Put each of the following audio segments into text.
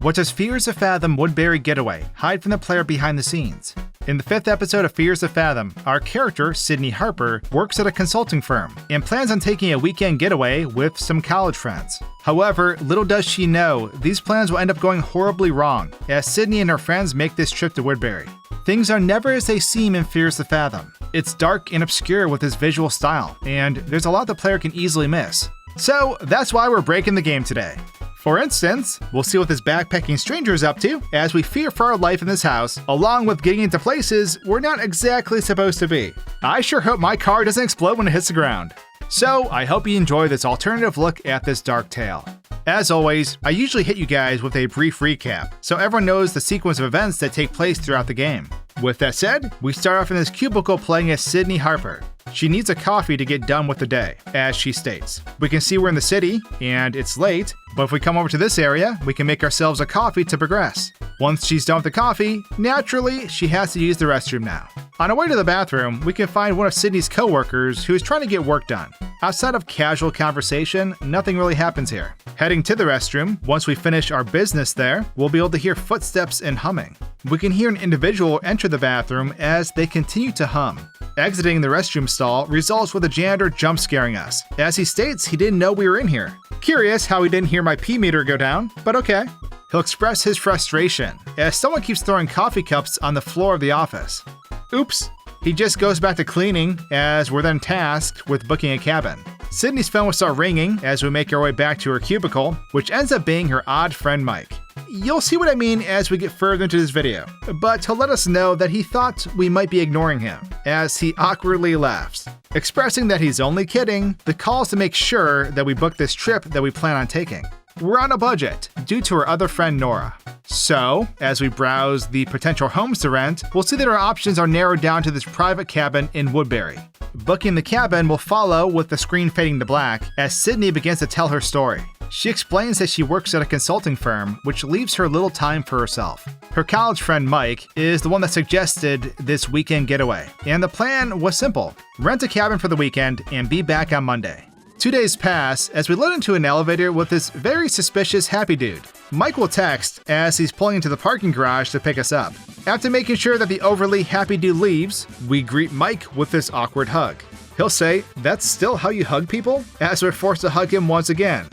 What does Fears of Fathom Woodbury Getaway hide from the player behind the scenes? In the 5th episode of Fears of Fathom, our character, Sydney Harper, works at a consulting firm and plans on taking a weekend getaway with some college friends. However, little does she know, these plans will end up going horribly wrong as Sydney and her friends make this trip to Woodbury. Things are never as they seem in Fears of Fathom. It's dark and obscure with its visual style, and there's a lot the player can easily miss. So that's why we're breaking the game today. For instance, we'll see what this backpacking stranger is up to as we fear for our life in this house, along with getting into places we're not exactly supposed to be. I sure hope my car doesn't explode when it hits the ground. So I hope you enjoy this alternative look at this dark tale. As always, I usually hit you guys with a brief recap, so everyone knows the sequence of events that take place throughout the game. With that said, we start off in this cubicle playing as Sydney Harper. She needs a coffee to get done with the day, as she states. We can see we're in the city, and it's late, but if we come over to this area, we can make ourselves a coffee to progress. Once she's done with the coffee, naturally, she has to use the restroom now. On our way to the bathroom, we can find one of Sydney's co-workers who is trying to get work done. Outside of casual conversation, nothing really happens here. Heading to the restroom, once we finish our business there, we'll be able to hear footsteps and humming. We can hear an individual enter the bathroom as they continue to hum. Exiting the restroom stall results with a janitor jump scaring us, as he states he didn't know we were in here. Curious how he didn't hear my pee meter go down, but okay. He'll express his frustration, as someone keeps throwing coffee cups on the floor of the office. Oops. He just goes back to cleaning, as we're then tasked with booking a cabin. Sydney's phone will start ringing as we make our way back to her cubicle, which ends up being her odd friend Mike. You'll see what I mean as we get further into this video, but he'll let us know that he thought we might be ignoring him, as he awkwardly laughs. Expressing that he's only kidding, the call is to make sure that we book this trip that we plan on taking. We're on a budget, due to her other friend Nora. So, as we browse the potential homes to rent, we'll see that our options are narrowed down to this private cabin in Woodbury. Booking the cabin will follow with the screen fading to black as Sydney begins to tell her story. She explains that she works at a consulting firm, which leaves her little time for herself. Her college friend Mike is the one that suggested this weekend getaway, and the plan was simple: rent a cabin for the weekend and be back on Monday. 2 days pass as we load into an elevator with this very suspicious happy dude. Mike will text as he's pulling into the parking garage to pick us up. After making sure that the overly happy dude leaves, we greet Mike with this awkward hug. He'll say, "That's still how you hug people?" as we're forced to hug him once again.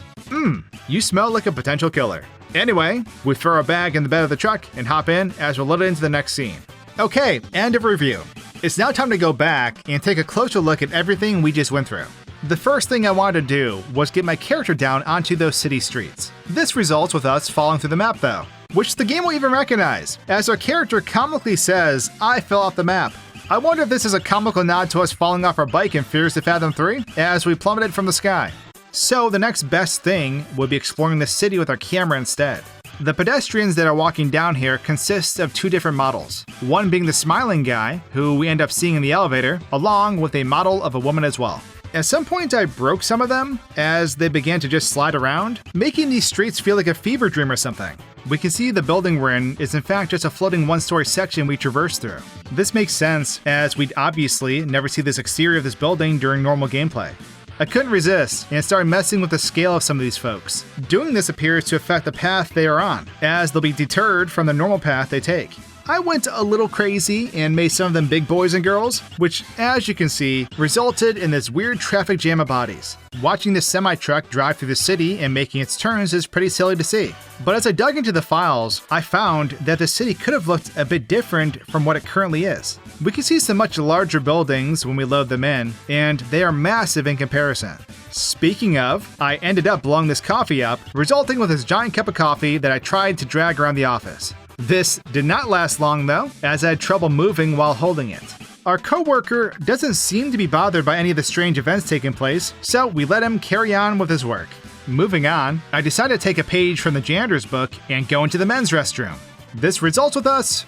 You smell like a potential killer. Anyway, we throw our bag in the bed of the truck and hop in as we're loaded into the next scene. Okay, end of review. It's now time to go back and take a closer look at everything we just went through. The first thing I wanted to do was get my character down onto those city streets. This results with us falling through the map though, which the game will even recognize, as our character comically says, "I fell off the map." I wonder if this is a comical nod to us falling off our bike in Fears of Fathom 3 as we plummeted from the sky. So the next best thing would be exploring the city with our camera instead. The pedestrians that are walking down here consist of 2 different models, one being the smiling guy, who we end up seeing in the elevator, along with a model of a woman as well. At some point I broke some of them as they began to just slide around, making these streets feel like a fever dream or something. We can see the building we're in is in fact just a floating 1-story section we traverse through. This makes sense as we'd obviously never see this exterior of this building during normal gameplay. I couldn't resist and started messing with the scale of some of these folks. Doing this appears to affect the path they are on, as they'll be deterred from the normal path they take. I went a little crazy and made some of them big boys and girls, which, as you can see, resulted in this weird traffic jam of bodies. Watching this semi-truck drive through the city and making its turns is pretty silly to see. But as I dug into the files, I found that the city could have looked a bit different from what it currently is. We can see some much larger buildings when we load them in, and they are massive in comparison. Speaking of, I ended up blowing this coffee up, resulting with this giant cup of coffee that I tried to drag around the office. This did not last long though, as I had trouble moving while holding it. Our co-worker doesn't seem to be bothered by any of the strange events taking place, so we let him carry on with his work. Moving on, I decided to take a page from the janitor's book and go into the men's restroom. This results with us,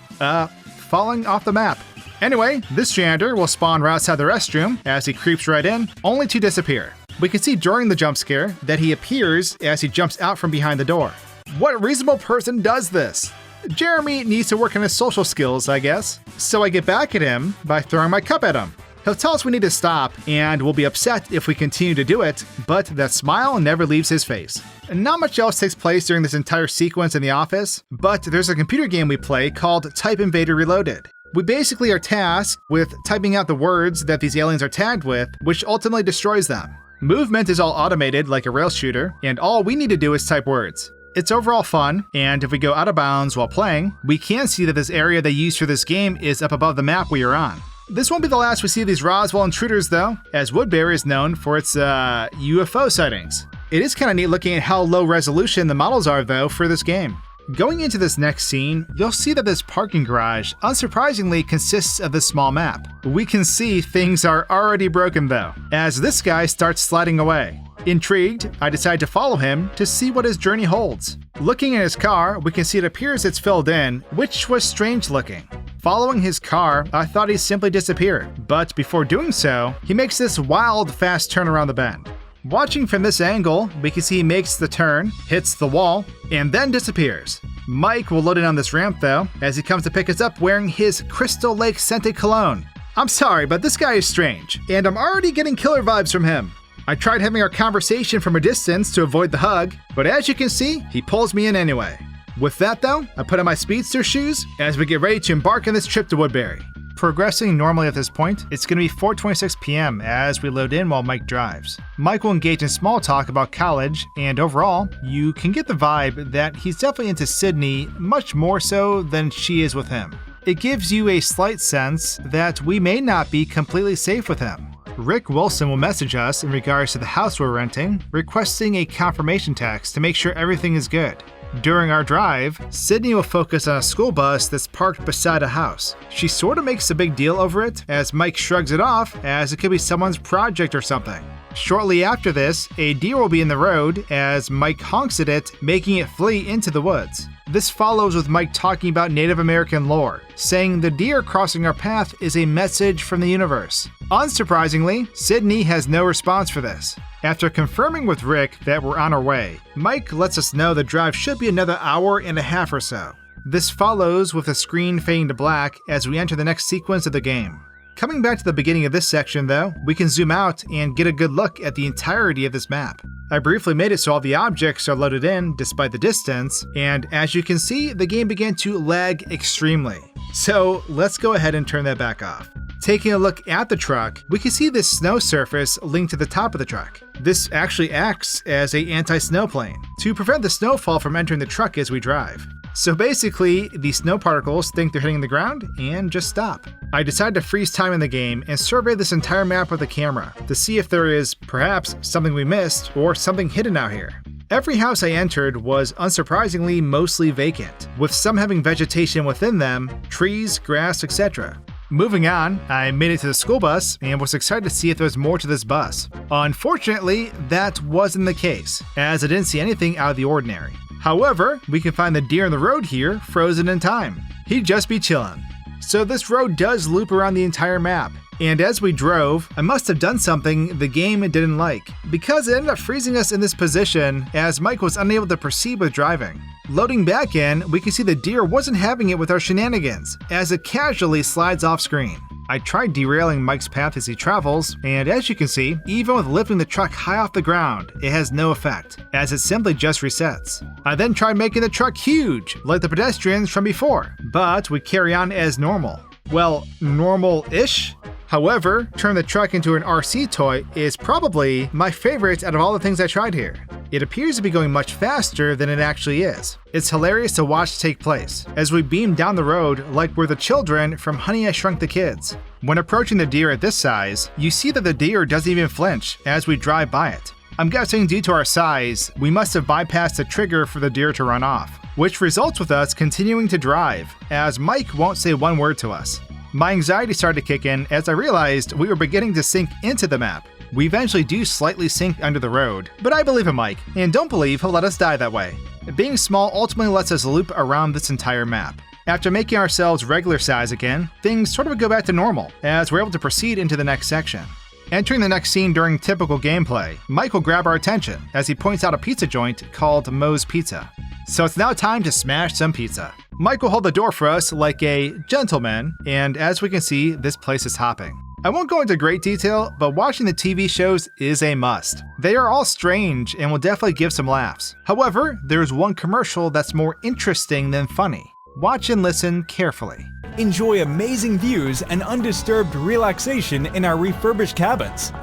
falling off the map. Anyway, this janitor will spawn right outside the restroom as he creeps right in, only to disappear. We can see during the jump scare that he appears as he jumps out from behind the door. What reasonable person does this? Jeremy needs to work on his social skills, I guess. So I get back at him by throwing my cup at him. He'll tell us we need to stop, and we'll be upset if we continue to do it, but that smile never leaves his face. Not much else takes place during this entire sequence in the office, but there's a computer game we play called Type Invader Reloaded. We basically are tasked with typing out the words that these aliens are tagged with, which ultimately destroys them. Movement is all automated like a rail shooter, and all we need to do is type words. It's overall fun, and if we go out of bounds while playing, we can see that this area they used for this game is up above the map we are on. This won't be the last we see of these Roswell intruders though, as Woodbury is known for its UFO sightings. It is kind of neat looking at how low resolution the models are though for this game. Going into this next scene, you'll see that this parking garage unsurprisingly consists of this small map. We can see things are already broken though, as this guy starts sliding away. Intrigued, I decide to follow him to see what his journey holds. Looking at his car, we can see it appears it's filled in, which was strange looking. Following his car, I thought he simply disappeared, but before doing so, he makes this wild, fast turn around the bend. Watching from this angle, we can see he makes the turn, hits the wall, and then disappears. Mike will load in on this ramp though, as he comes to pick us up wearing his Crystal Lake scented cologne. I'm sorry, but this guy is strange, and I'm already getting killer vibes from him. I tried having our conversation from a distance to avoid the hug, but as you can see, he pulls me in anyway. With that though, I put on my speedster shoes as we get ready to embark on this trip to Woodbury. Progressing normally at this point, it's going to be 4:26 p.m. as we load in while Mike drives. Mike will engage in small talk about college, and overall, you can get the vibe that he's definitely into Sydney much more so than she is with him. It gives you a slight sense that we may not be completely safe with him. Rick Wilson will message us in regards to the house we're renting, requesting a confirmation text to make sure everything is good. During our drive, Sydney will focus on a school bus that's parked beside a house. She sort of makes a big deal over it, as Mike shrugs it off as it could be someone's project or something. Shortly after this, a deer will be in the road as Mike honks at it, making it flee into the woods. This follows with Mike talking about Native American lore, saying the deer crossing our path is a message from the universe. Unsurprisingly, Sydney has no response for this. After confirming with Rick that we're on our way, Mike lets us know the drive should be another hour and a half or so. This follows with the screen fading to black as we enter the next sequence of the game. Coming back to the beginning of this section though, we can zoom out and get a good look at the entirety of this map. I briefly made it so all the objects are loaded in despite the distance, and as you can see, the game began to lag extremely. So let's go ahead and turn that back off. Taking a look at the truck, we can see this snow surface linked to the top of the truck. This actually acts as an anti-snow plane to prevent the snowfall from entering the truck as we drive. So basically, the snow particles think they're hitting the ground and just stop. I decided to freeze time in the game and survey this entire map with the camera to see if there is perhaps something we missed or something hidden out here. Every house I entered was unsurprisingly mostly vacant, with some having vegetation within them, trees, grass, etc. Moving on, I made it to the school bus and was excited to see if there was more to this bus. Unfortunately, that wasn't the case, as I didn't see anything out of the ordinary. However, we can find the deer in the road here frozen in time. He'd just be chillin'. So this road does loop around the entire map, and as we drove, I must have done something the game didn't like, because it ended up freezing us in this position as Mike was unable to proceed with driving. Loading back in, we can see the deer wasn't having it with our shenanigans, as it casually slides off screen. I tried derailing Mike's path as he travels, and as you can see, even with lifting the truck high off the ground, it has no effect, as it simply just resets. I then tried making the truck huge, like the pedestrians from before, but we carry on as normal. Well, normal-ish? However, turning the truck into an RC toy is probably my favorite out of all the things I tried here. It appears to be going much faster than it actually is. It's hilarious to watch take place, as we beam down the road like we're the children from Honey, I Shrunk the Kids. When approaching the deer at this size, you see that the deer doesn't even flinch as we drive by it. I'm guessing due to our size, we must have bypassed the trigger for the deer to run off, which results with us continuing to drive, as Mike won't say one word to us. My anxiety started to kick in as I realized we were beginning to sink into the map. We eventually do slightly sink under the road, but I believe in Mike, and don't believe he'll let us die that way. Being small ultimately lets us loop around this entire map. After making ourselves regular size again, things sort of go back to normal, as we're able to proceed into the next section. Entering the next scene during typical gameplay, Mike will grab our attention as he points out a pizza joint called Moe's Pizza. So it's now time to smash some pizza. Mike will hold the door for us like a gentleman, and as we can see, this place is hopping. I won't go into great detail, but watching the TV shows is a must. They are all strange and will definitely give some laughs. However, there's one commercial that's more interesting than funny. Watch and listen carefully. Enjoy amazing views and undisturbed relaxation in our refurbished cabins.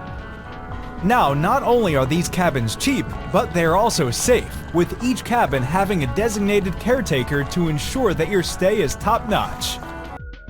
Now, not only are these cabins cheap, but they're also safe, with each cabin having a designated caretaker to ensure that your stay is top-notch.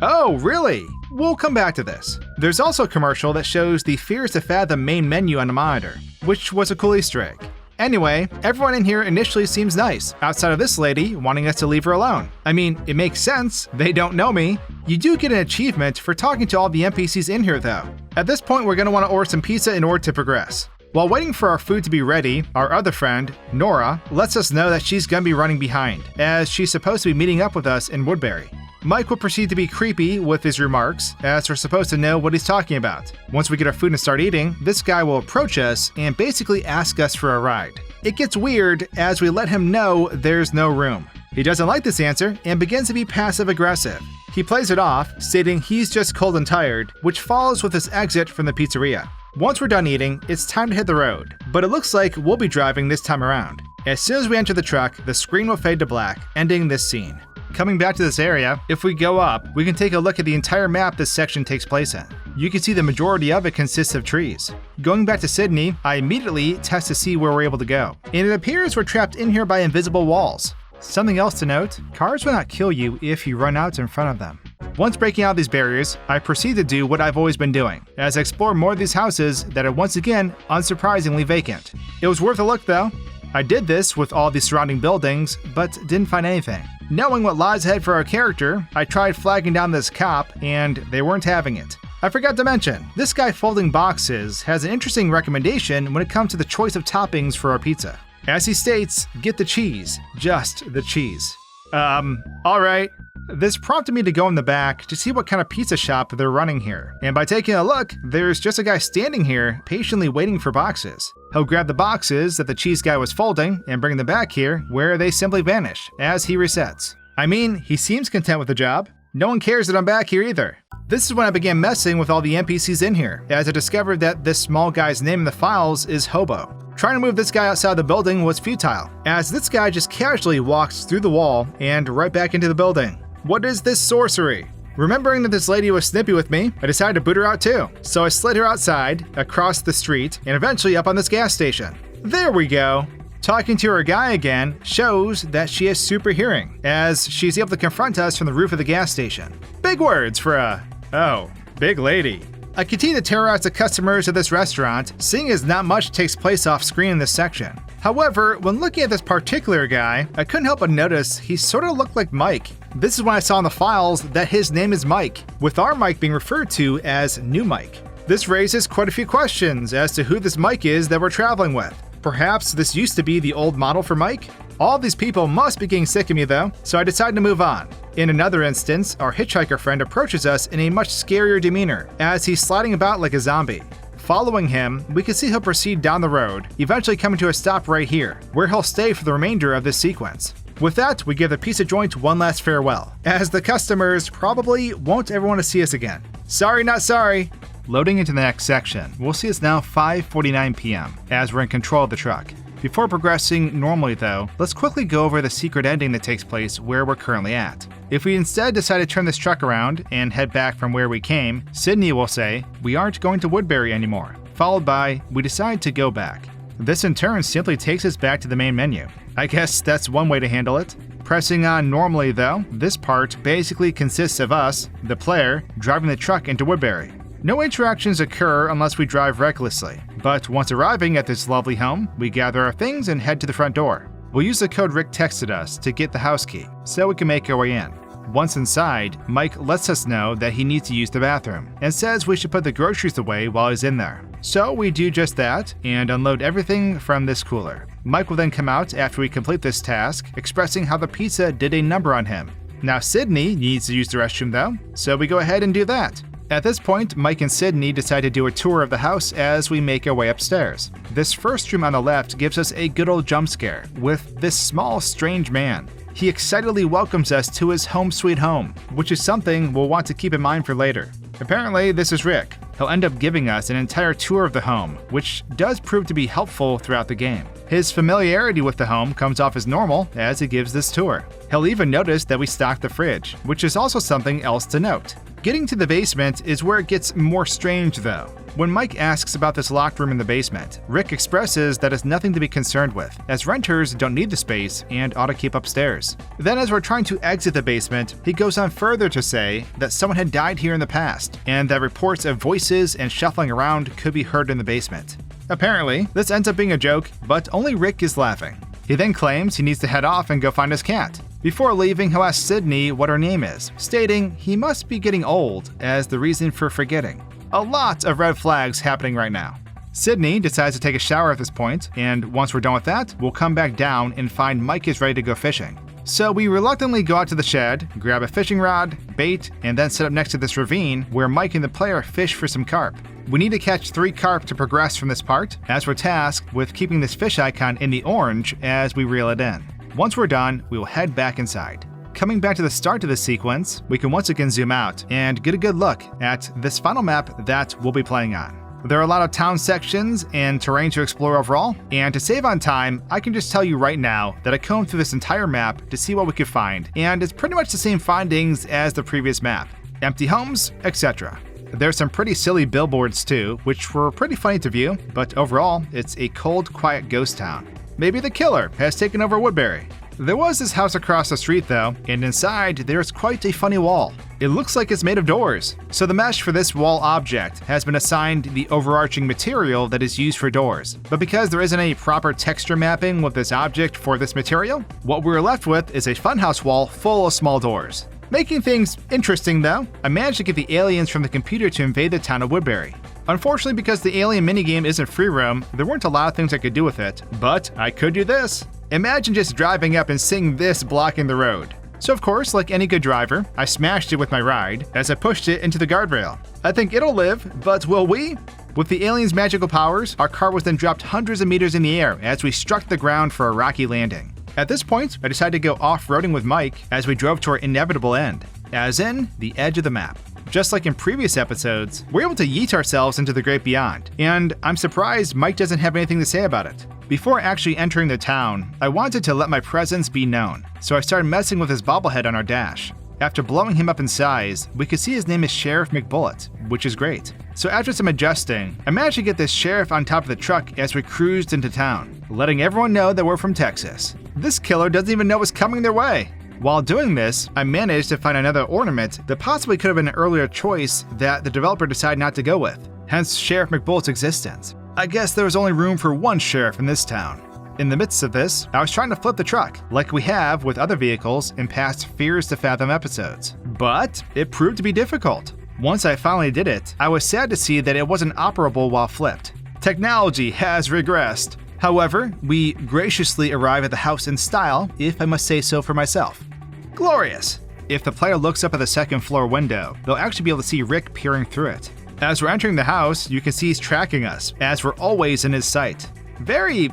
Oh, really? We'll come back to this. There's also a commercial that shows the Fears to Fathom main menu on the monitor, which was a cool Easter egg. Anyway, everyone in here initially seems nice, outside of this lady wanting us to leave her alone. I mean, it makes sense, they don't know me. You do get an achievement for talking to all the NPCs in here though. At this point, we're going to want to order some pizza in order to progress. While waiting for our food to be ready, our other friend, Nora, lets us know that she's going to be running behind, as she's supposed to be meeting up with us in Woodbury. Mike will proceed to be creepy with his remarks, as we're supposed to know what he's talking about. Once we get our food and start eating, this guy will approach us and basically ask us for a ride. It gets weird as we let him know there's no room. He doesn't like this answer and begins to be passive-aggressive. He plays it off, stating he's just cold and tired, which follows with his exit from the pizzeria. Once we're done eating, it's time to hit the road, but it looks like we'll be driving this time around. As soon as we enter the truck, the screen will fade to black, ending this scene. Coming back to this area, if we go up, we can take a look at the entire map this section takes place in. You can see the majority of it consists of trees. Going back to Sydney, I immediately test to see where we're able to go, and it appears we're trapped in here by invisible walls. Something else to note, cars will not kill you if you run out in front of them. Once breaking out these barriers, I proceed to do what I've always been doing, as I explore more of these houses that are once again unsurprisingly vacant. It was worth a look though. I did this with all the surrounding buildings, but didn't find anything. Knowing what lies ahead for our character, I tried flagging down this cop, and they weren't having it. I forgot to mention, this guy folding boxes has an interesting recommendation when it comes to the choice of toppings for our pizza. As he states, get the cheese, just the cheese. Alright. This prompted me to go in the back to see what kind of pizza shop they're running here, and by taking a look, there's just a guy standing here patiently waiting for boxes. He'll grab the boxes that the cheese guy was folding and bring them back here, where they simply vanish as he resets. I mean, he seems content with the job. No one cares that I'm back here either. This is when I began messing with all the NPCs in here, as I discovered that this small guy's name in the files is Hobo. Trying to move this guy outside the building was futile, as this guy just casually walks through the wall and right back into the building. What is this sorcery? Remembering that this lady was snippy with me, I decided to boot her out too. So I slid her outside, across the street, and eventually up on this gas station. There we go. Talking to her guy again shows that she has super hearing, as she's able to confront us from the roof of the gas station. Big words for big lady. I continue to terrorize the customers of this restaurant, seeing as not much takes place off screen in this section. However, when looking at this particular guy, I couldn't help but notice he sort of looked like Mike. This is when I saw in the files that his name is Mike, with our Mike being referred to as New Mike. This raises quite a few questions as to who this Mike is that we're traveling with. Perhaps this used to be the old model for Mike? All these people must be getting sick of me though, so I decided to move on. In another instance, our hitchhiker friend approaches us in a much scarier demeanor, as he's sliding about like a zombie. Following him, we can see he'll proceed down the road, eventually coming to a stop right here, where he'll stay for the remainder of this sequence. With that, we give the pizza joint one last farewell, as the customers probably won't ever want to see us again. Sorry, not sorry. Loading into the next section, we'll see it's now 5:49 p.m. as we're in control of the truck. Before progressing normally though, let's quickly go over the secret ending that takes place where we're currently at. If we instead decide to turn this truck around and head back from where we came, Sydney will say, we aren't going to Woodbury anymore, followed by, we decide to go back. This in turn simply takes us back to the main menu. I guess that's one way to handle it. Pressing on normally though, this part basically consists of us, the player, driving the truck into Woodbury. No interactions occur unless we drive recklessly, but once arriving at this lovely home, we gather our things and head to the front door. We'll use the code Rick texted us to get the house key, so we can make our way in. Once inside, Mike lets us know that he needs to use the bathroom, and says we should put the groceries away while he's in there. So we do just that, and unload everything from this cooler. Mike will then come out after we complete this task, expressing how the pizza did a number on him. Now Sydney needs to use the restroom though, so we go ahead and do that. At this point, Mike and Sydney decide to do a tour of the house as we make our way upstairs. This first room on the left gives us a good old jump scare with this small, strange man. He excitedly welcomes us to his home sweet home, which is something we'll want to keep in mind for later. Apparently, this is Rick. he'll end up giving us an entire tour of the home, which does prove to be helpful throughout the game. His familiarity with the home comes off as normal as he gives this tour. He'll even notice that we stocked the fridge, which is also something else to note. Getting to the basement is where it gets more strange though. When Mike asks about this locked room in the basement, Rick expresses that it's nothing to be concerned with, as renters don't need the space and ought to keep upstairs. Then as we're trying to exit the basement, he goes on further to say that someone had died here in the past, and that reports of voices and shuffling around could be heard in the basement. Apparently, this ends up being a joke, but only Rick is laughing. He then claims he needs to head off and go find his cat. Before leaving, he'll ask Sydney what her name is, stating he must be getting old as the reason for forgetting. A lot of red flags happening right now. Sydney decides to take a shower at this point, and once we're done with that, we'll come back down and find Mike is ready to go fishing. So we reluctantly go out to the shed, grab a fishing rod, bait, and then set up next to this ravine where Mike and the player fish for some carp. We need to catch 3 carp to progress from this part, as we're tasked with keeping this fish icon in the orange as we reel it in. Once we're done, we will head back inside. Coming back to the start of this sequence, we can once again zoom out and get a good look at this final map that we'll be playing on. There are a lot of town sections and terrain to explore overall, and to save on time, I can just tell you right now that I combed through this entire map to see what we could find, and it's pretty much the same findings as the previous map. Empty homes, etc. There's some pretty silly billboards too, which were pretty funny to view, but overall, it's a cold, quiet ghost town. Maybe the killer has taken over Woodbury. There was this house across the street though, and inside there's quite a funny wall. It looks like it's made of doors. So the mesh for this wall object has been assigned the overarching material that is used for doors. But because there isn't any proper texture mapping with this object for this material, what we're left with is a funhouse wall full of small doors. Making things interesting though, I managed to get the aliens from the computer to invade the town of Woodbury. Unfortunately, because the alien minigame isn't free roam, there weren't a lot of things I could do with it, but I could do this. Imagine just driving up and seeing this blocking the road. So of course, like any good driver, I smashed it with my ride as I pushed it into the guardrail. I think it'll live, but will we? With the alien's magical powers, our car was then dropped hundreds of meters in the air as we struck the ground for a rocky landing. At this point, I decided to go off-roading with Mike as we drove to our inevitable end, as in the edge of the map. Just like in previous episodes, we're able to yeet ourselves into the great beyond, and I'm surprised Mike doesn't have anything to say about it. Before actually entering the town, I wanted to let my presence be known, so I started messing with his bobblehead on our dash. After blowing him up in size, we could see his name is Sheriff McBullet, which is great. So after some adjusting, I managed to get this sheriff on top of the truck as we cruised into town, letting everyone know that we're from Texas. This killer doesn't even know what's coming their way. While doing this, I managed to find another ornament that possibly could have been an earlier choice that the developer decided not to go with, hence Sheriff McBullet's existence. I guess there was only room for one sheriff in this town. In the midst of this, I was trying to flip the truck, like we have with other vehicles in past Fears to Fathom episodes. But it proved to be difficult. Once I finally did it, I was sad to see that it wasn't operable while flipped. Technology has regressed. However, we graciously arrive at the house in style, if I must say so for myself. Glorious! If the player looks up at the second floor window, they'll actually be able to see Rick peering through it. As we're entering the house, you can see he's tracking us, as we're always in his sight. Very,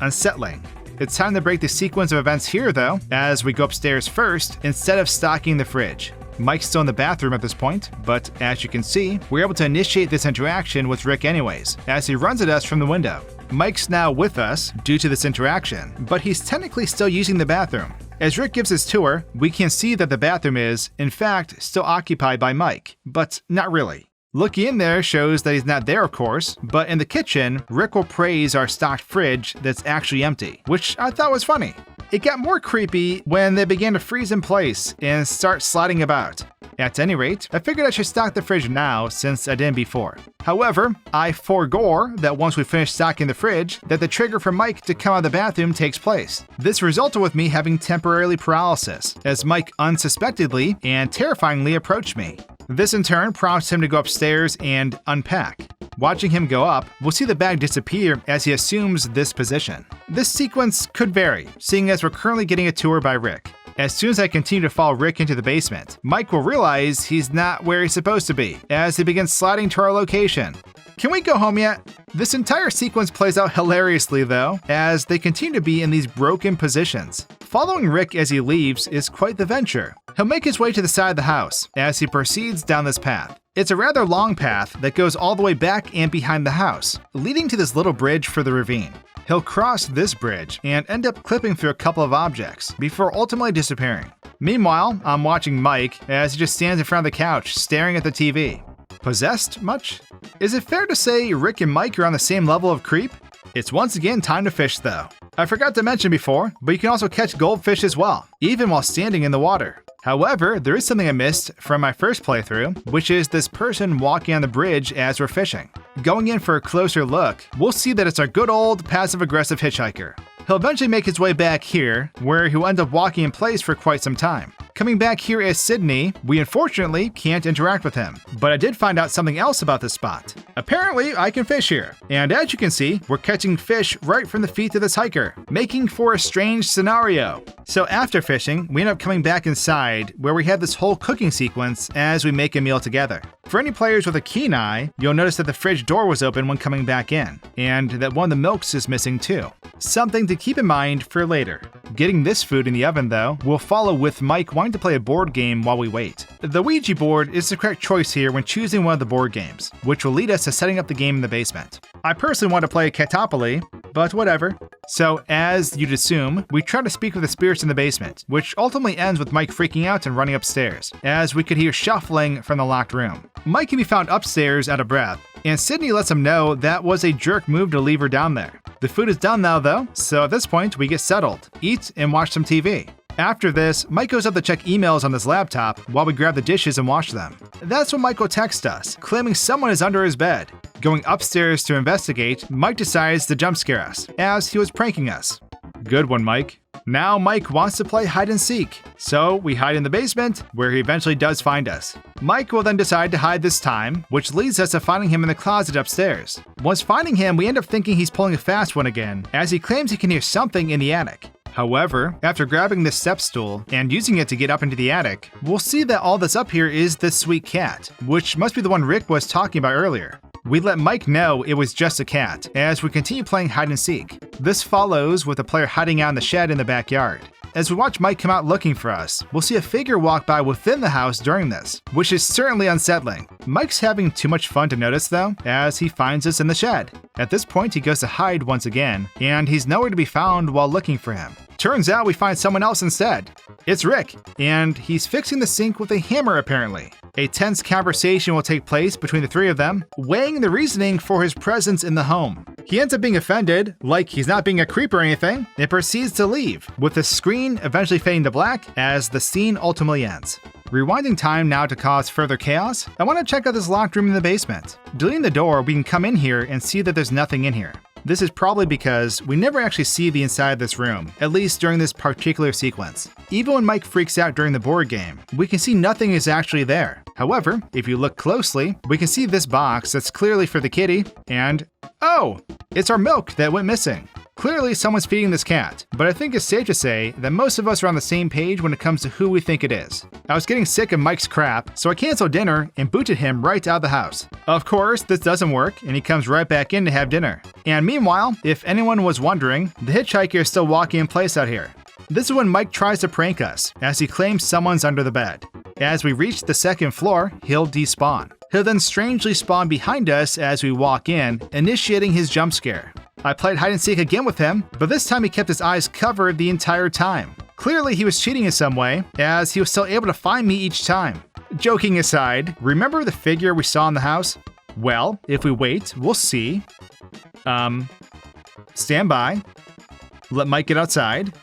unsettling. It's time to break the sequence of events here though, as we go upstairs first, instead of stocking the fridge. Mike's still in the bathroom at this point, but as you can see, we're able to initiate this interaction with Rick anyways, as he runs at us from the window. Mike's now with us due to this interaction, but he's technically still using the bathroom. As Rick gives his tour, we can see that the bathroom is, in fact, still occupied by Mike, but not really. Looking in there shows that he's not there, of course, but in the kitchen, Rick will praise our stocked fridge that's actually empty, which I thought was funny. It got more creepy when they began to freeze in place and start sliding about. At any rate, I figured I should stock the fridge now since I didn't before. However, I foregore that once we finish stocking the fridge, that the trigger for Mike to come out of the bathroom takes place. This resulted with me having temporary paralysis, as Mike unsuspectedly and terrifyingly approached me. This in turn prompts him to go upstairs and unpack. Watching him go up, we'll see the bag disappear as he assumes this position. This sequence could vary, seeing as we're currently getting a tour by Rick. As soon as I continue to follow Rick into the basement, Mike will realize he's not where he's supposed to be, as he begins sliding to our location. Can we go home yet? This entire sequence plays out hilariously though, as they continue to be in these broken positions. Following Rick as he leaves is quite the venture. He'll make his way to the side of the house as he proceeds down this path. It's a rather long path that goes all the way back and behind the house, leading to this little bridge for the ravine. He'll cross this bridge and end up clipping through a couple of objects before ultimately disappearing. Meanwhile, I'm watching Mike as he just stands in front of the couch staring at the TV. Possessed much? Is it fair to say Rick and Mike are on the same level of creep? It's once again time to fish though. I forgot to mention before, but you can also catch goldfish as well, even while standing in the water. However, there is something I missed from my first playthrough, which is this person walking on the bridge as we're fishing. Going in for a closer look, we'll see that it's our good old passive-aggressive hitchhiker. He'll eventually make his way back here, where he'll end up walking in place for quite some time. Coming back here as Sydney, we unfortunately can't interact with him, but I did find out something else about this spot. Apparently, I can fish here, and as you can see, we're catching fish right from the feet of this hiker, making for a strange scenario. So after fishing, we end up coming back inside, where we have this whole cooking sequence as we make a meal together. For any players with a keen eye, you'll notice that the fridge door was open when coming back in, and that one of the milks is missing too. Something to keep in mind for later. Getting this food in the oven though, will follow with Mike wanting to play a board game while we wait. The Ouija board is the correct choice here when choosing one of the board games, which will lead us to setting up the game in the basement. I personally want to play Catopoly, but whatever. So as you'd assume, we try to speak with the spirits in the basement, which ultimately ends with Mike freaking out and running upstairs, as we could hear shuffling from the locked room. Mike can be found upstairs out of breath, and Sydney lets him know that was a jerk move to leave her down there. The food is done now though, so at this point we get settled, eat, and watch some TV. After this, Mike goes up to check emails on his laptop while we grab the dishes and wash them. That's when Mike will text us, claiming someone is under his bed. Going upstairs to investigate, Mike decides to jump scare us, as he was pranking us. Good one, Mike. Now Mike wants to play hide and seek, so we hide in the basement, where he eventually does find us. Mike will then decide to hide this time, which leads us to finding him in the closet upstairs. Once finding him, we end up thinking he's pulling a fast one again, as he claims he can hear something in the attic. However, after grabbing this step stool and using it to get up into the attic, we'll see that all that's up here is this sweet cat, which must be the one Rick was talking about earlier. We let Mike know it was just a cat, as we continue playing hide and seek. This follows with a player hiding out in the shed in the backyard. As we watch Mike come out looking for us, we'll see a figure walk by within the house during this, which is certainly unsettling. Mike's having too much fun to notice though, as he finds us in the shed. At this point, he goes to hide once again, and he's nowhere to be found while looking for him. Turns out we find someone else instead. It's Rick, and he's fixing the sink with a hammer apparently. A tense conversation will take place between the three of them, weighing the reasoning for his presence in the home. He ends up being offended, like he's not being a creep or anything, and proceeds to leave, with the screen eventually fading to black as the scene ultimately ends. Rewinding time now to cause further chaos, I want to check out this locked room in the basement. Deleting the door, we can come in here and see that there's nothing in here. This is probably because we never actually see the inside of this room, at least during this particular sequence. Even when Mike freaks out during the board game, we can see nothing is actually there. However, if you look closely, we can see this box that's clearly for the kitty, and oh, it's our milk that went missing. Clearly someone's feeding this cat, but I think it's safe to say that most of us are on the same page when it comes to who we think it is. I was getting sick of Mike's crap, so I canceled dinner and booted him right out of the house. Of course, this doesn't work, and he comes right back in to have dinner. And meanwhile, if anyone was wondering, the hitchhiker is still walking in place out here. This is when Mike tries to prank us, as he claims someone's under the bed. As we reach the second floor, he'll despawn. He'll then strangely spawn behind us as we walk in, initiating his jump scare. I played hide and seek again with him, but this time he kept his eyes covered the entire time. Clearly he was cheating in some way, as he was still able to find me each time. Joking aside, remember the figure we saw in the house? Well, if we wait, we'll see. Stand by. Let Mike get outside.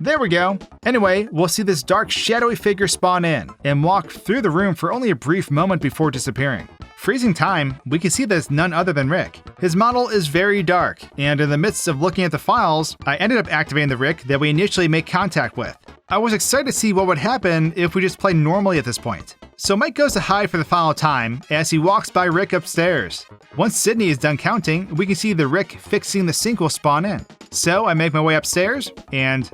There we go. Anyway, we'll see this dark, shadowy figure spawn in and walk through the room for only a brief moment before disappearing. Freezing time, we can see that it's none other than Rick. His model is very dark, and in the midst of looking at the files, I ended up activating the Rick that we initially make contact with. I was excited to see what would happen if we just played normally at this point. So Mike goes to hide for the final time as he walks by Rick upstairs. Once Sydney is done counting, we can see the Rick fixing the sink will spawn in. So I make my way upstairs, and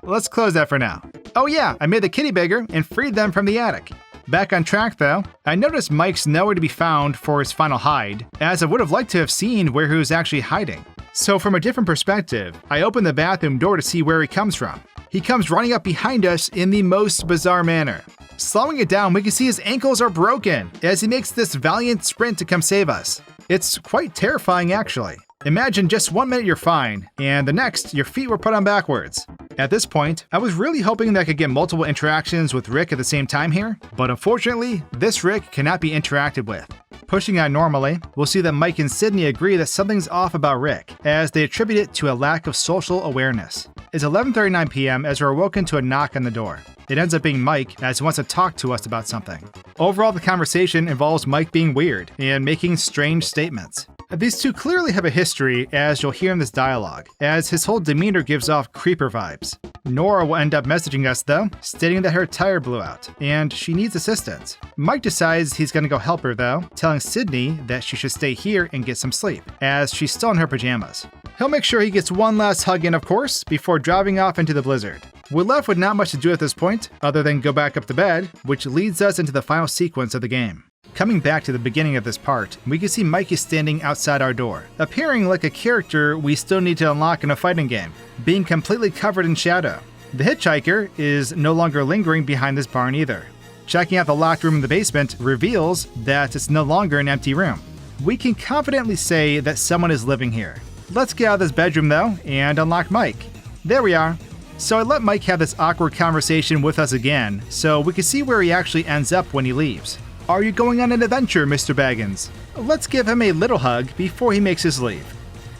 let's close that for now. Oh yeah, I made the kitty bigger and freed them from the attic. Back on track though, I noticed Mike's nowhere to be found for his final hide, as I would have liked to have seen where he was actually hiding. So from a different perspective, I open the bathroom door to see where he comes from. He comes running up behind us in the most bizarre manner. Slowing it down, we can see his ankles are broken as he makes this valiant sprint to come save us. It's quite terrifying actually. Imagine just 1 minute you're fine, and the next, your feet were put on backwards. At this point, I was really hoping that I could get multiple interactions with Rick at the same time here, but unfortunately, this Rick cannot be interacted with. Pushing on normally, we'll see that Mike and Sydney agree that something's off about Rick, as they attribute it to a lack of social awareness. It's 11:39 p.m. as we're awoken to a knock on the door. It ends up being Mike, as he wants to talk to us about something. Overall, the conversation involves Mike being weird and making strange statements. These two clearly have a history, as you'll hear in this dialogue, as his whole demeanor gives off creeper vibes. Nora will end up messaging us though, stating that her tire blew out, and she needs assistance. Mike decides he's gonna go help her though, telling Sydney that she should stay here and get some sleep, as she's still in her pajamas. He'll make sure he gets one last hug in, of course, before driving off into the blizzard. We're left with not much to do at this point, other than go back up to bed, which leads us into the final sequence of the game. Coming back to the beginning of this part, we can see Mike is standing outside our door, appearing like a character we still need to unlock in a fighting game, being completely covered in shadow. The hitchhiker is no longer lingering behind this barn either. Checking out the locked room in the basement reveals that it's no longer an empty room. We can confidently say that someone is living here. Let's get out of this bedroom though, and unlock Mike. There we are. So I let Mike have this awkward conversation with us again, so we can see where he actually ends up when he leaves. Are you going on an adventure, Mr. Baggins? Let's give him a little hug before he makes his leave.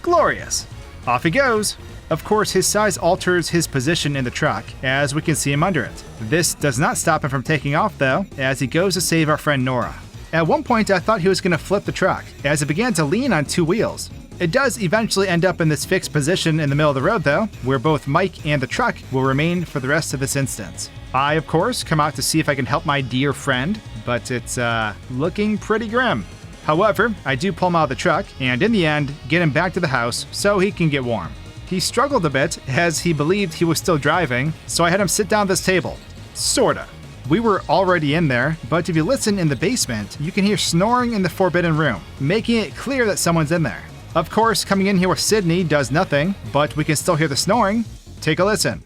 Glorious. Off he goes. Of course, his size alters his position in the truck, as we can see him under it. This does not stop him from taking off though, as he goes to save our friend Nora. At one point I thought he was going to flip the truck, as it began to lean on two wheels. It does eventually end up in this fixed position in the middle of the road though, where both Mike and the truck will remain for the rest of this instance. I, of course, come out to see if I can help my dear friend, but it's looking pretty grim. However, I do pull him out of the truck, and in the end, get him back to the house so he can get warm. He struggled a bit as he believed he was still driving, so I had him sit down at this table. Sorta. We were already in there, but if you listen in the basement, you can hear snoring in the forbidden room, making it clear that someone's in there. Of course, coming in here with Sydney does nothing, but we can still hear the snoring. Take a listen.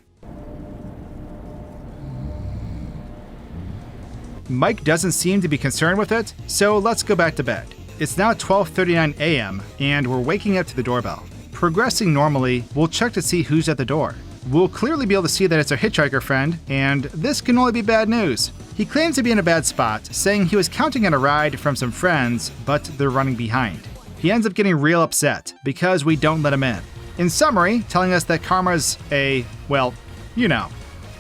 Mike doesn't seem to be concerned with it, so let's go back to bed. It's now 12:39 a.m., and we're waking up to the doorbell. Progressing normally, we'll check to see who's at the door. We'll clearly be able to see that it's our hitchhiker friend, and this can only be bad news. He claims to be in a bad spot, saying he was counting on a ride from some friends, but they're running behind. He ends up getting real upset because we don't let him in. In summary, telling us that karma's well, you know.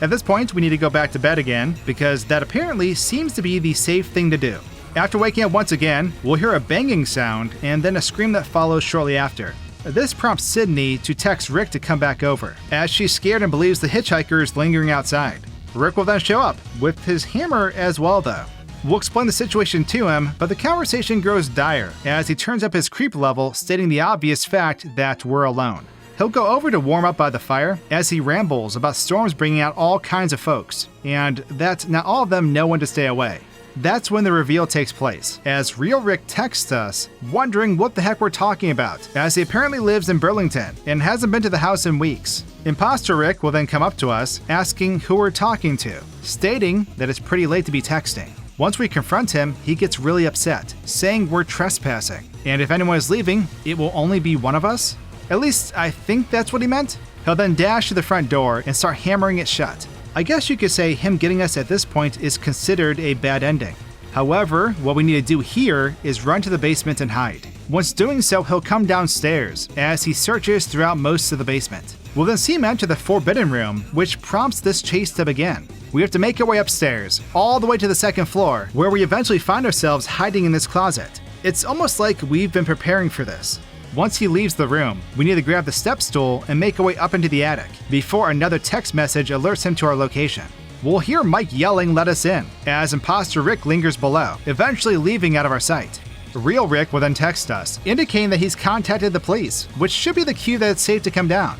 At this point, we need to go back to bed again, because that apparently seems to be the safe thing to do. After waking up once again, we'll hear a banging sound and then a scream that follows shortly after. This prompts Sydney to text Rick to come back over, as she's scared and believes the hitchhiker is lingering outside. Rick will then show up, with his hammer as well though. We'll explain the situation to him, but the conversation grows dire as he turns up his creep level, stating the obvious fact that we're alone. He'll go over to warm up by the fire as he rambles about storms bringing out all kinds of folks, and that not all of them know when to stay away. That's when the reveal takes place, as Real Rick texts us, wondering what the heck we're talking about, as he apparently lives in Burlington and hasn't been to the house in weeks. Imposter Rick will then come up to us, asking who we're talking to, stating that it's pretty late to be texting. Once we confront him, he gets really upset, saying we're trespassing, and if anyone is leaving, it will only be one of us? At least, I think that's what he meant. He'll then dash to the front door and start hammering it shut. I guess you could say him getting us at this point is considered a bad ending. However, what we need to do here is run to the basement and hide. Once doing so, he'll come downstairs as he searches throughout most of the basement. We'll then see him enter the forbidden room, which prompts this chase to begin. We have to make our way upstairs, all the way to the second floor, where we eventually find ourselves hiding in this closet. It's almost like we've been preparing for this. Once he leaves the room, we need to grab the step stool and make our way up into the attic, before another text message alerts him to our location. We'll hear Mike yelling "let us in," as imposter Rick lingers below, eventually leaving out of our sight. Real Rick will then text us, indicating that he's contacted the police, which should be the cue that it's safe to come down.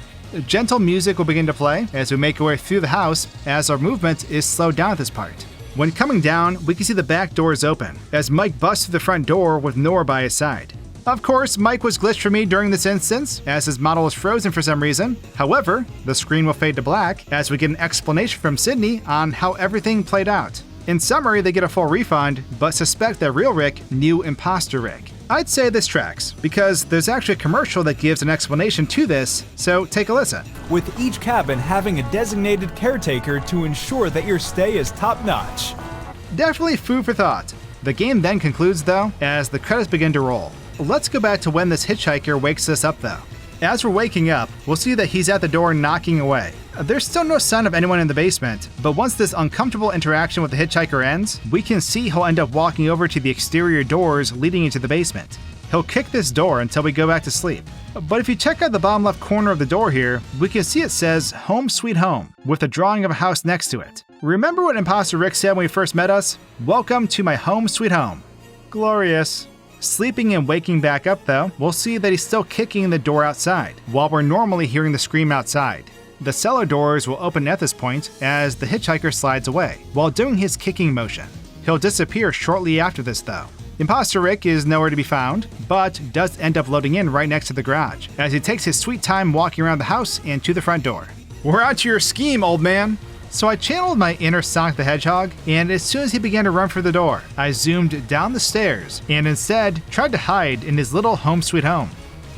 Gentle music will begin to play as we make our way through the house, as our movement is slowed down at this part. When coming down, we can see the back door is open, as Mike busts through the front door with Nora by his side. Of course, Mike was glitched for me during this instance, as his model was frozen for some reason. However, the screen will fade to black as we get an explanation from Sydney on how everything played out. In summary, they get a full refund, but suspect that real Rick knew imposter Rick. I'd say this tracks, because there's actually a commercial that gives an explanation to this, so take a listen. With each cabin having a designated caretaker to ensure that your stay is top-notch. Definitely food for thought. The game then concludes though, as the credits begin to roll. Let's go back to when this hitchhiker wakes us up though. As we're waking up, we'll see that he's at the door knocking away. There's still no sign of anyone in the basement, but once this uncomfortable interaction with the hitchhiker ends, we can see he'll end up walking over to the exterior doors leading into the basement. He'll kick this door until we go back to sleep. But if you check out the bottom left corner of the door here, we can see it says Home Sweet Home, with a drawing of a house next to it. Remember what Imposter Rick said when he first met us? Welcome to my home sweet home. Glorious. Sleeping and waking back up though, we'll see that he's still kicking the door outside, while we're normally hearing the scream outside. The cellar doors will open at this point as the hitchhiker slides away, while doing his kicking motion. He'll disappear shortly after this though. Imposter Rick is nowhere to be found, but does end up loading in right next to the garage, as he takes his sweet time walking around the house and to the front door. We're on to your scheme, old man! So I channeled my inner Sonic the Hedgehog, and as soon as he began to run for the door, I zoomed down the stairs and instead tried to hide in his little home sweet home.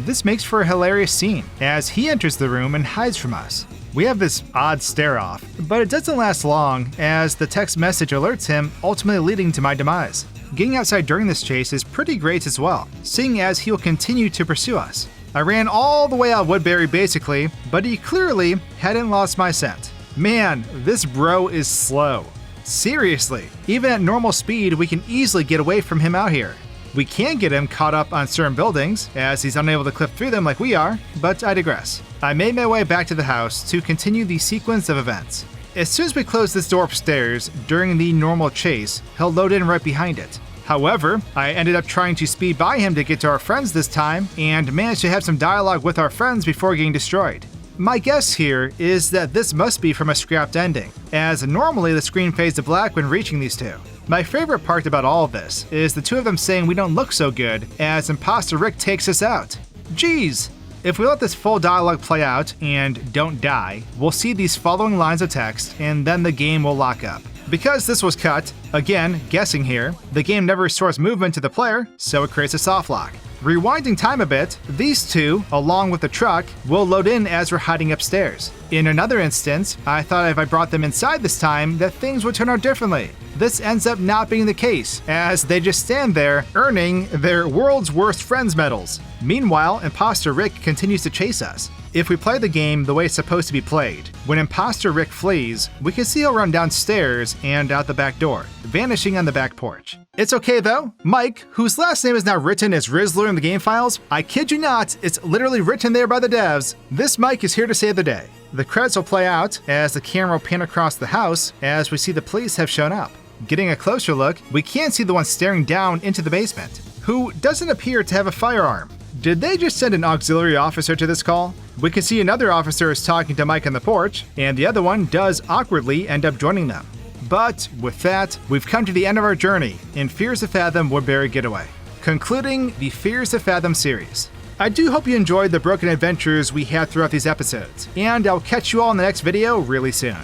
This makes for a hilarious scene, as he enters the room and hides from us. We have this odd stare-off, but it doesn't last long, as the text message alerts him, ultimately leading to my demise. Getting outside during this chase is pretty great as well, seeing as he will continue to pursue us. I ran all the way out of Woodbury basically, but he clearly hadn't lost my scent. Man, this bro is slow. Seriously, even at normal speed, we can easily get away from him out here. We can get him caught up on certain buildings, as he's unable to clip through them like we are, but I digress. I made my way back to the house to continue the sequence of events. As soon as we close this door upstairs, during the normal chase, he'll load in right behind it. However, I ended up trying to speed by him to get to our friends this time, and managed to have some dialogue with our friends before getting destroyed. My guess here is that this must be from a scrapped ending, as normally the screen fades to black when reaching these two. My favorite part about all of this is the two of them saying we don't look so good as Imposter Rick takes us out. Geez! If we let this full dialogue play out and don't die, we'll see these following lines of text and then the game will lock up. Because this was cut, again, guessing here, the game never restores movement to the player, so it creates a soft lock. Rewinding time a bit, these two, along with the truck, will load in as we're hiding upstairs. In another instance, I thought if I brought them inside this time that things would turn out differently. This ends up not being the case, as they just stand there earning their World's Worst Friends medals. Meanwhile, Imposter Rick continues to chase us. If we play the game the way it's supposed to be played, when Imposter Rick flees, we can see he'll run downstairs and out the back door, vanishing on the back porch. It's okay though. Mike, whose last name is now written as Rizzler in the game files, I kid you not, it's literally written there by the devs. This Mike is here to save the day. The credits will play out as the camera will pan across the house as we see the police have shown up. Getting a closer look, we can see the one staring down into the basement, who doesn't appear to have a firearm. Did they just send an auxiliary officer to this call? We can see another officer is talking to Mike on the porch, and the other one does awkwardly end up joining them. But with that, we've come to the end of our journey in Fears of Fathom Woodbury Getaway, concluding the Fears of Fathom series. I do hope you enjoyed the broken adventures we had throughout these episodes, and I'll catch you all in the next video really soon.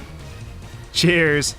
Cheers!